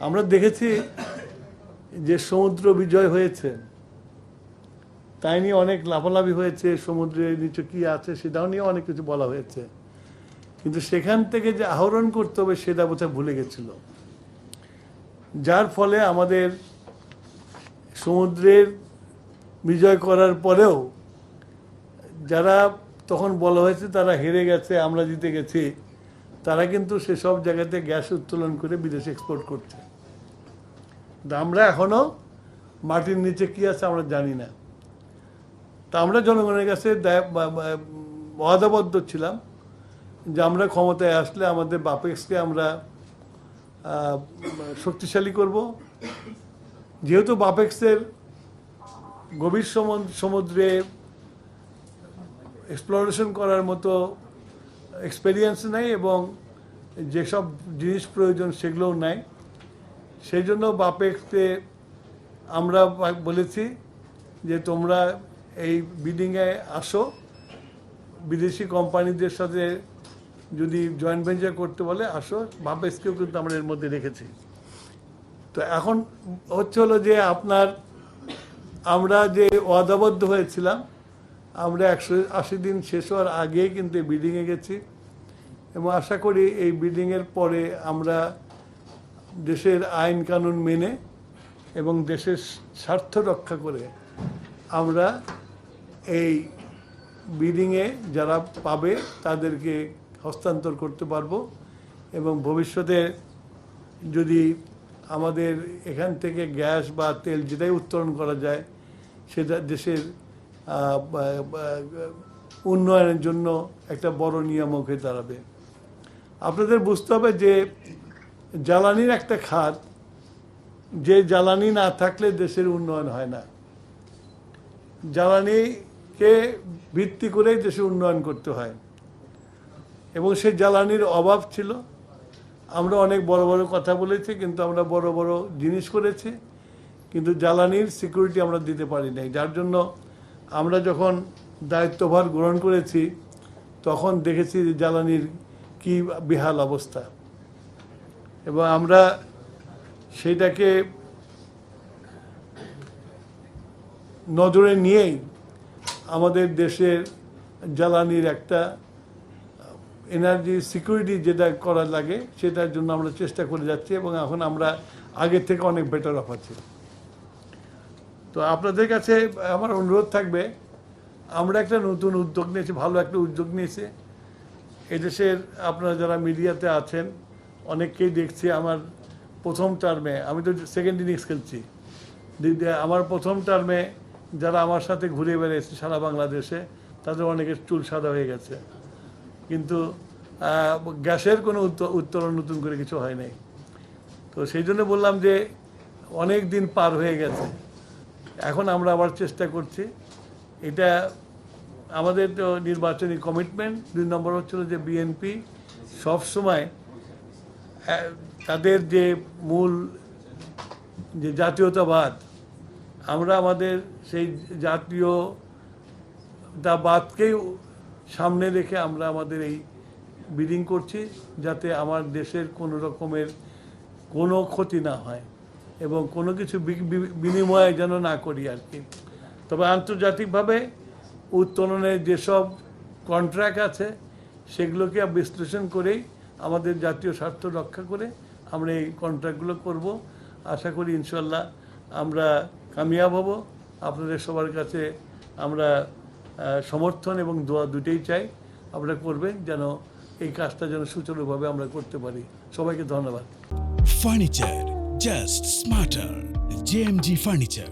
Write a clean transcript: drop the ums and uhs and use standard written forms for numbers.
আমরা দেখেছি যে সমুদ্র বিজয় হয়েছে, তাই নিয়ে অনেক লাফালাফি হয়েছে, সমুদ্রের নিচে কি আছে সেটাও নিয়ে অনেক কিছু বলা হয়েছে, কিন্তু সেখান থেকে যে আহরণ করতে হবে সেটা বোধহয় ভুলে গেছিল, যার ফলে আমাদের সমুদ্রের বিজয় করার পরেও যারা তখন বলা হয়েছে তারা হেরে গেছে, আমরা জিতে গেছি, তারা কিন্তু সেসব জায়গাতে গ্যাস উত্তোলন করে বিদেশে এক্সপোর্ট করছে। আমরা এখনো মাটির নিচে কি আছে আমরা জানি না। তা আমরা জনগণের কাছে ওয়াদাবদ্ধ ছিলাম যে আমরা ক্ষমতায় আসলে আমাদের বাপেক্সকে আমরা শক্তিশালী করব। যেহেতু বাপেক্সের গভীর সমুদ্রে এক্সপ্লোরেশন করার মতো এক্সপেরিয়েন্স নাই এবং যেসব জিনিস প্রয়োজন সেগুলোও নাই, সেই জন্য বাপেক্সকে আমরা বলেছি যে তোমরা এই বিডিংয়ে আসো, বিদেশি কোম্পানিদের সাথে যদি জয়েন্ট ভেঞ্চার করতে বলে আসো। বাপেক্সকেও কিন্তু আমরা এর মধ্যে রেখেছি। তো এখন হলো যে আমরা যে ওয়াদাবদ্ধ হয়েছিলাম, আমরা 180 দিন শেষ হওয়ার আগেই কিন্তু এই বিল্ডিংয়ে গেছি এবং আশা করি এই বিল্ডিংয়ের পরে আমরা দেশের আইন কানুন মেনে এবং দেশের স্বার্থ রক্ষা করে আমরা এই বিল্ডিংয়ে যারা পাবে তাদেরকে হস্তান্তর করতে পারবো এবং ভবিষ্যতে যদি আমাদের এখান থেকে গ্যাস বা তেল যেটাই উত্তোলন করা যায় সেটা দেশের উন্নয়নের জন্য একটা বড় নিয়ামক হয়ে দাঁড়াবে। আপনাদের বুঝতে হবে যে জ্বালানির একটা খাত, যে জ্বালানি না থাকলে দেশের উন্নয়ন হয় না। জ্বালানিকে ভিত্তি করেই দেশের উন্নয়ন করতে হয় এবং সেই জ্বালানির অভাব ছিল। আমরা অনেক বড় বড় কথা বলেছি, কিন্তু আমরা বড় বড় জিনিস করেছি, কিন্তু জ্বালানির সিকিউরিটি আমরা দিতে পারি নাই। যার জন্য আমরা যখন দায়িত্বভার গ্রহণ করেছি তখন দেখেছি যে জ্বালানির কি বেহাল অবস্থা এবং আমরা সেইটাকে নজরে নিয়েই আমাদের দেশের জ্বালানির একটা এনার্জি সিকিউরিটি যেটা করা লাগে সেটার জন্য আমরা চেষ্টা করে যাচ্ছি এবং এখন আমরা আগের থেকে অনেক বেটার অফ আছি। তো আপনাদের কাছে আমার অনুরোধ থাকবে, আমরা একটা নতুন উদ্যোগ নিয়েছি, ভালো একটা উদ্যোগ নিয়েছি। এদেশের আপনারা যারা মিডিয়াতে আছেন অনেককেই দেখছি, আমার প্রথম টার্মে, আমি তো সেকেন্ড ইনিংস খেলছি, আমার প্রথম টার্মে যারা আমার সাথে ঘুরে বেড়িয়েছে সারা বাংলাদেশে তাদের অনেকের চুল সাদা হয়ে গেছে, কিন্তু গ্যাসের কোনো উত্তোলন নতুন করে কিছু হয় নাই। তো সেই জন্য বললাম যে অনেক দিন পার হয়ে গেছে, এখন আমরা আবার চেষ্টা করছি। এটা আমাদের তো নির্বাচনী কমিটমেন্ট। 2 নম্বর হচ্ছিল যে বিএনপি সবসময় তাদের যে মূল যে জাতীয়তাবাদ, আমরা আমাদের সেই জাতীয়তাবাদকেই সামনে রেখে আমরা আমাদের এই বিডিং করছি, যাতে আমার দেশের কোনো রকমের কোনো ক্ষতি না হয় এবং কোনো কিছু বিনিময় যেন না করি আর কি। তবে আন্তর্জাতিকভাবে উত্তোলনের যেসব কন্ট্রাক্ট আছে সেগুলোকে বিশ্লেষণ করেই আমাদের জাতীয় স্বার্থ রক্ষা করে আমরা এই কন্ট্রাক্টগুলো করব। আশা করি ইনশাল্লাহ আমরা কামিয়াব হব। আপনাদের সবার কাছে আমরা সমর্থন এবং দোয়া দুটোই চাই, আপনারা করবেন যেন এই কাজটা যেন সুচারুভাবে আমরা করতে পারি। সবাইকে ধন্যবাদ। Furniture just smarter, JMG furniture.